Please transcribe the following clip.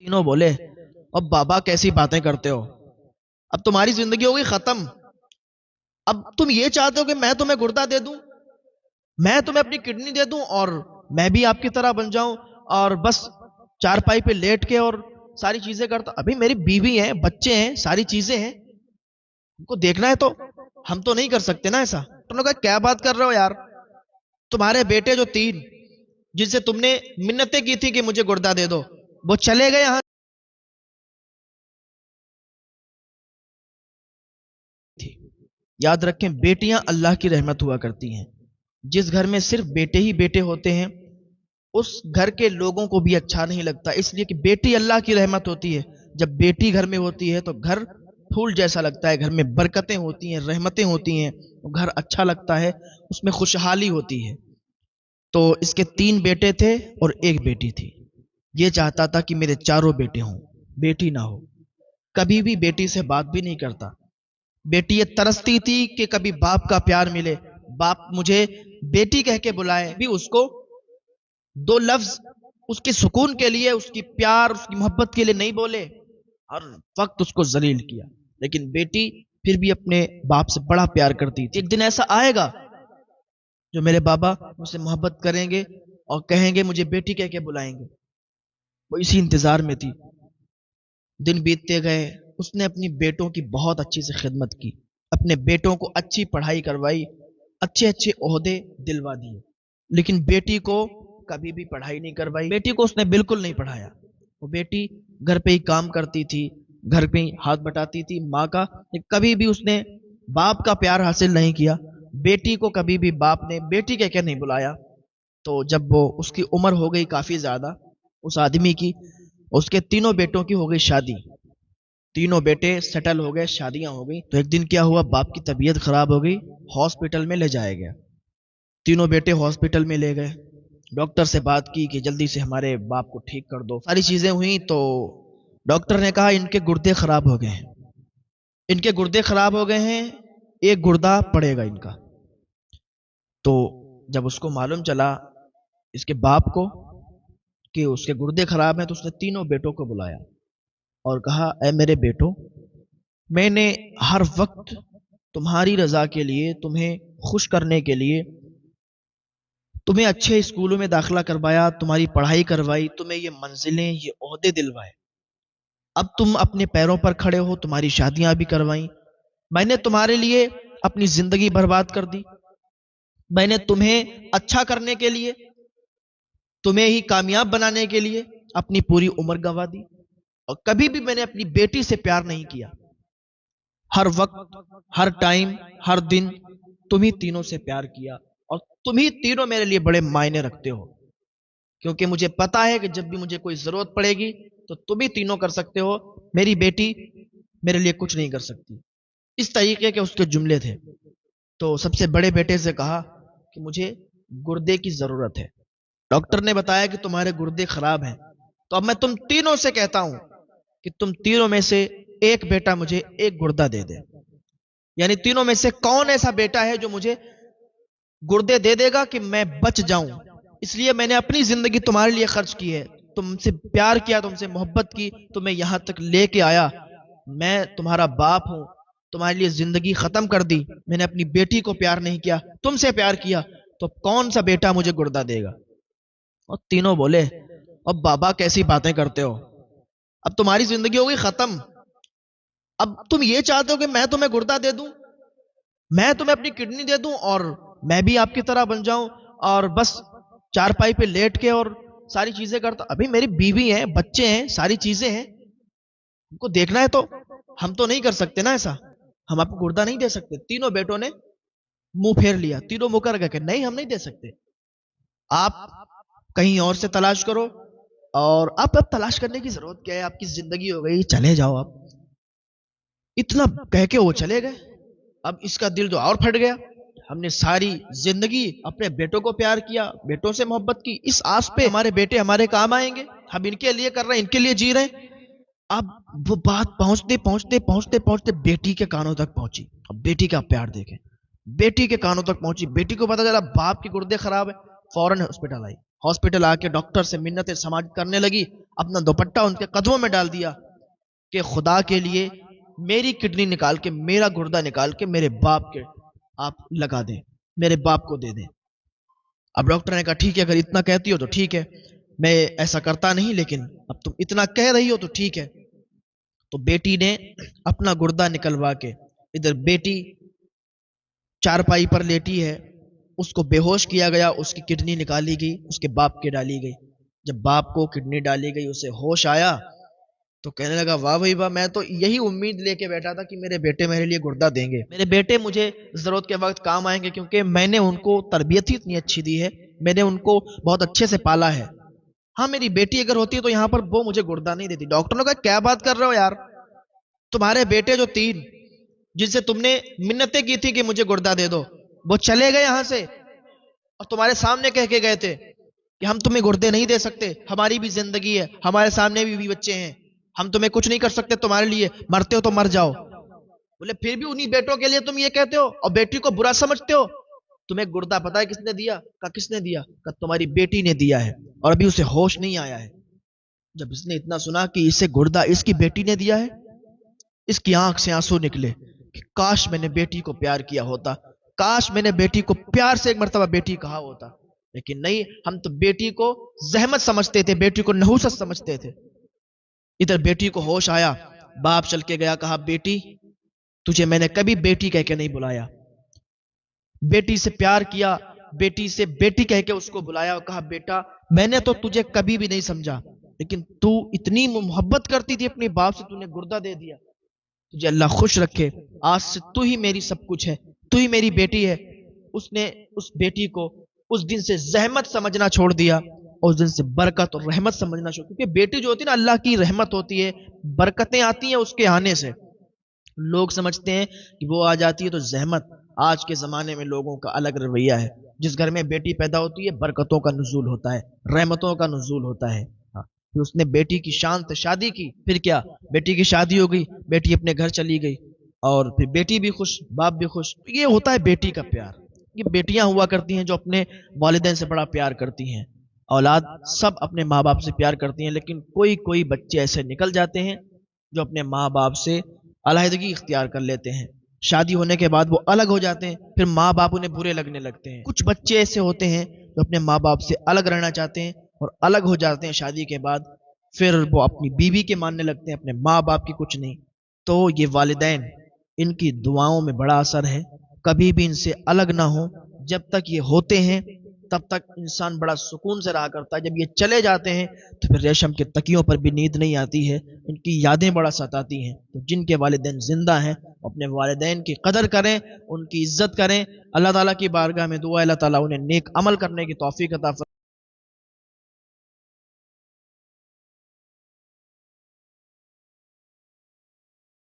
तीनों बोले, अब बाबा कैसी बातें करते हो, अब तुम्हारी जिंदगी हो गई खत्म। अब तुम ये चाहते हो कि मैं तुम्हें गुर्दा दे दूं, मैं तुम्हें अपनी किडनी दे दूं और मैं भी आपकी तरह बन जाऊं और बस चारपाई पे लेट के और सारी चीजें करता। अभी मेरी बीवी है, बच्चे हैं, सारी चीजें हैं, उनको देखना है। तो हम तो नहीं कर सकते ना ऐसा। तुम लोग क्या बात कर रहे हो यार, तुम्हारे बेटे जो तीन, जिनसे तुमने मिन्नतें की थी कि मुझे गुर्दा दे दो, वो चले गए यहाँ थी। याद रखें, बेटियां अल्लाह की रहमत हुआ करती हैं। जिस घर में सिर्फ बेटे ही बेटे होते हैं, उस घर के लोगों को भी अच्छा नहीं लगता, इसलिए कि बेटी अल्लाह की रहमत होती है। जब बेटी घर में होती है तो घर फूल जैसा लगता है, घर में बरकतें होती हैं, रहमतें होती हैं, तो घर अच्छा लगता है, उसमें खुशहाली होती है। तो इसके तीन बेटे थे और एक बेटी थी। ये चाहता था कि मेरे चारों बेटे हों, बेटी ना हो। कभी भी बेटी से बात भी नहीं करता। बेटी ये तरसती थी कि कभी बाप का प्यार मिले, बाप मुझे बेटी कह के बुलाए, भी उसको दो लफ्ज उसके सुकून के लिए, उसकी प्यार, उसकी मोहब्बत के लिए नहीं बोले। हर वक्त उसको जलील किया। लेकिन बेटी फिर भी अपने बाप से बड़ा प्यार करती थी। एक दिन ऐसा आएगा जो मेरे बाबा मुझसे मोहब्बत करेंगे और कहेंगे मुझे बेटी कह के बुलाएंगे। वो इसी इंतजार में थी। दिन बीतते गए, उसने अपनी बेटों की बहुत अच्छी से खिदमत की, अपने बेटों को अच्छी पढ़ाई करवाई, अच्छे अच्छे ओहदे दिलवा दिए। लेकिन बेटी को कभी भी पढ़ाई नहीं करवाई, बेटी को उसने बिल्कुल नहीं पढ़ाया। वो बेटी घर पे ही काम करती थी, घर पे ही हाथ बटाती थी माँ का। कभी भी उसने बाप का प्यार हासिल नहीं किया। बेटी को कभी भी बाप ने बेटी कह के नहीं बुलाया। तो जब वो उसकी उम्र हो गई काफी ज्यादा उस आदमी की, उसके तीनों बेटों की हो गई शादी, तीनों बेटे सेटल हो गए, शादियां हो गई। तो एक दिन क्या हुआ, बाप की तबीयत खराब हो गई, हॉस्पिटल में ले जाया गया। तीनों बेटे हॉस्पिटल में ले गए, डॉक्टर से बात की कि जल्दी से हमारे बाप को ठीक कर दो। सारी चीजें हुई तो डॉक्टर ने कहा इनके गुर्दे खराब हो गए हैं, इनके गुर्दे खराब हो गए हैं, एक गुर्दा पड़ेगा इनका। तो जब उसको मालूम चला इसके बाप को कि उसके गुर्दे खराब हैं, तो उसने तीनों बेटों को बुलाया और कहा, ऐ मेरे बेटो, मैंने हर वक्त तुम्हारी रजा के लिए, तुम्हें खुश करने के लिए, तुम्हें अच्छे स्कूलों में दाखिला करवाया, तुम्हारी पढ़ाई करवाई, तुम्हें ये मंजिलें, ये ओहदे दिलवाए। अब तुम अपने पैरों पर खड़े हो, तुम्हारी शादियां भी करवाई, मैंने तुम्हारे लिए अपनी जिंदगी बर्बाद कर दी। मैंने तुम्हें अच्छा करने के लिए, तुम्हें ही कामयाब बनाने के लिए अपनी पूरी उम्र गंवा दी। और कभी भी मैंने अपनी बेटी से प्यार नहीं किया। हर वक्त, हर टाइम, हर दिन तुम ही तीनों से प्यार किया, और तुम ही तीनों मेरे लिए बड़े मायने रखते हो। क्योंकि मुझे पता है कि जब भी मुझे कोई जरूरत पड़ेगी तो तुम ही तीनों कर सकते हो, मेरी बेटी मेरे लिए कुछ नहीं कर सकती। इस तरीके के उसके जुमले थे। तो सबसे बड़े बेटे से कहा कि मुझे गुर्दे की जरूरत है। डॉक्टर ने बताया कि तुम्हारे गुर्दे खराब हैं। तो अब मैं तुम तीनों से कहता हूं कि तुम तीनों में से एक बेटा मुझे एक गुर्दा दे दे। यानी तीनों में से कौन ऐसा बेटा है जो मुझे गुर्दे दे देगा कि मैं बच जाऊं। इसलिए मैंने अपनी जिंदगी तुम्हारे लिए खर्च की है, तुमसे प्यार किया, तुमसे मोहब्बत की, तुम्हें यहां तक लेके आया। मैं तुम्हारा बाप हूं, तुम्हारे लिए जिंदगी खत्म कर दी। मैंने अपनी बेटी को प्यार नहीं किया, तुमसे प्यार किया। तो कौन सा बेटा मुझे गुर्दा देगा? और तीनों बोले, अब बाबा कैसी बातें करते हो, अब तुम्हारी जिंदगी हो गई खत्म। अब तुम ये चाहते हो कि मैं तुम्हें गुर्दा दे दूं, मैं तुम्हें अपनी किडनी दे दूं और मैं भी आपकी तरह बन जाऊं और बस चारपाई पे लेट के और सारी चीजें करता। अभी मेरी बीवी है, बच्चे हैं, सारी चीजें हैं, उनको देखना है। तो हम तो नहीं कर सकते ना ऐसा। हम आपको गुर्दा नहीं दे सकते। तीनों बेटों ने मुंह फेर लिया, तीनों मुकर गए कि नहीं, हम नहीं दे सकते। आप कहीं और से तलाश करो। और अब तलाश करने की जरूरत क्या है, आपकी जिंदगी हो गई, चले जाओ आप। इतना कह के वो चले गए। अब इसका दिल तो और फट गया। हमने सारी जिंदगी अपने बेटों को प्यार किया, बेटों से मोहब्बत की, इस आस पे हमारे बेटे हमारे काम आएंगे, हम इनके लिए कर रहे हैं, इनके लिए जी रहे हैं। अब वो बात पहुंचते पहुंचते पहुंचते पहुंचते बेटी के कानों तक पहुंची। अब बेटी का प्यार देखें, बेटी के कानों तक पहुंची। बेटी को पता चला बाप के गुर्दे खराब है, फौरन हॉस्पिटल आई। हॉस्पिटल आके डॉक्टर से मिन्नतें समाज करने लगी, अपना दुपट्टा उनके कदमों में डाल दिया कि खुदा के लिए मेरी किडनी निकाल के, मेरा गुर्दा निकाल के मेरे बाप के आप लगा दें, मेरे बाप को दे दें। अब डॉक्टर ने कहा ठीक है, अगर इतना कहती हो तो ठीक है, मैं ऐसा करता नहीं, लेकिन अब तुम इतना कह रही हो तो ठीक है। तो बेटी ने अपना गुर्दा निकलवा के, इधर बेटी चारपाई पर लेटी है, उसको बेहोश किया गया, उसकी किडनी निकाली गई, उसके बाप के डाली गई। जब बाप को किडनी डाली गई, उसे होश आया तो कहने लगा वाह भाई वाह, मैं तो यही उम्मीद लेके बैठा था कि मेरे बेटे मेरे लिए गुर्दा देंगे, मेरे बेटे मुझे जरूरत के वक्त काम आएंगे, क्योंकि मैंने उनको तरबियत ही इतनी अच्छी दी है, मैंने उनको बहुत अच्छे से पाला है। हाँ, मेरी बेटी अगर होती है तो यहाँ पर वो मुझे गुर्दा नहीं देती। डॉक्टर ने कहा क्या बात कर रहे हो यार, तुम्हारे बेटे जो 3 जिनसे तुमने मिन्नतें की थी कि मुझे गुर्दा दे दो, वो चले गए यहां से और तुम्हारे सामने कह के गए थे कि हम तुम्हें गुर्दे नहीं दे सकते, हमारी भी जिंदगी है, हमारे सामने भी बच्चे हैं, हम तुम्हें कुछ नहीं कर सकते, तुम्हारे लिए मरते हो तो मर जाओ। बोले फिर भी उन्हीं बेटों के लिए तुम ये कहते हो और बेटी को बुरा समझते हो। तुम्हें गुर्दा पता है किसने दिया? का किसने दिया? का तुम्हारी बेटी ने दिया है, और अभी उसे होश नहीं आया है। जब इसने इतना सुना कि इसे गुर्दा इसकी बेटी ने दिया है, इसकी आंख से आंसू निकले कि काश मैंने बेटी को प्यार किया होता, काश मैंने बेटी को प्यार से एक मर्तबा बेटी कहा होता। लेकिन नहीं, हम तो बेटी को जहमत समझते थे, बेटी को नहुसत समझते थे। इधर बेटी को होश आया, बाप चल के गया, कहा बेटी तुझे मैंने कभी बेटी कह के नहीं बुलाया, बेटी से प्यार किया, बेटी से बेटी कह के उसको बुलाया और कहा बेटा मैंने तो तुझे कभी भी नहीं समझा, लेकिन तू इतनी मोहब्बत करती थी अपने बाप से, तूने गुर्दा दे दिया, तुझे अल्लाह खुश रखे, आज से तू ही मेरी सब कुछ है, तू ही मेरी बेटी है। उसने उस बेटी को उस दिन से जहमत समझना छोड़ दिया, और उस दिन से बरकत और रहमत समझना छोड़, क्योंकि बेटी जो होती है ना अल्लाह की रहमत होती है, बरकतें आती हैं उसके आने से। लोग समझते हैं कि वो आ जाती है तो जहमत। आज के जमाने में लोगों का अलग रवैया है, जिस घर में बेटी पैदा होती है बरकतों का नुज़ूल होता है, रहमतों का नुज़ूल होता है। हाँ, फिर उसने बेटी की शान से शादी की, फिर क्या, बेटी की शादी हो गई, बेटी अपने घर चली गई, और फिर बेटी भी खुश, बाप भी खुश। ये होता है बेटी का प्यार। ये बेटियां हुआ करती हैं जो अपने वालिदैन से बड़ा प्यार करती हैं। औलाद सब अपने माँ बाप से प्यार करती हैं, लेकिन कोई कोई बच्चे ऐसे निकल जाते हैं जो अपने माँ बाप से अलहदगी इख्तियार कर लेते हैं। शादी होने के बाद वो अलग हो जाते हैं, फिर माँ बाप उन्हें बुरे लगने लगते हैं। कुछ बच्चे ऐसे होते हैं जो अपने माँ बाप से अलग रहना चाहते हैं और अलग हो जाते हैं शादी के बाद, फिर वो अपनी बीवी के मानने लगते हैं, अपने माँ बाप की कुछ नहीं। तो ये वालिदैन, इनकी दुआओं में बड़ा असर है, कभी भी इनसे अलग ना हो। जब तक ये होते हैं तब तक इंसान बड़ा सुकून से रहा करता है, जब ये चले जाते हैं तो फिर रेशम के तकियों पर भी नींद नहीं आती है, इनकी यादें बड़ा सताती हैं। तो जिनके वालिदैन जिंदा हैं अपने वालिदैन की कदर करें, उनकी इज्जत करें। अल्लाह ताला की बारगाह में दुआ, अल्लाह ताला उन्हें नेक अमल करने की तौफीक अता फरमाए।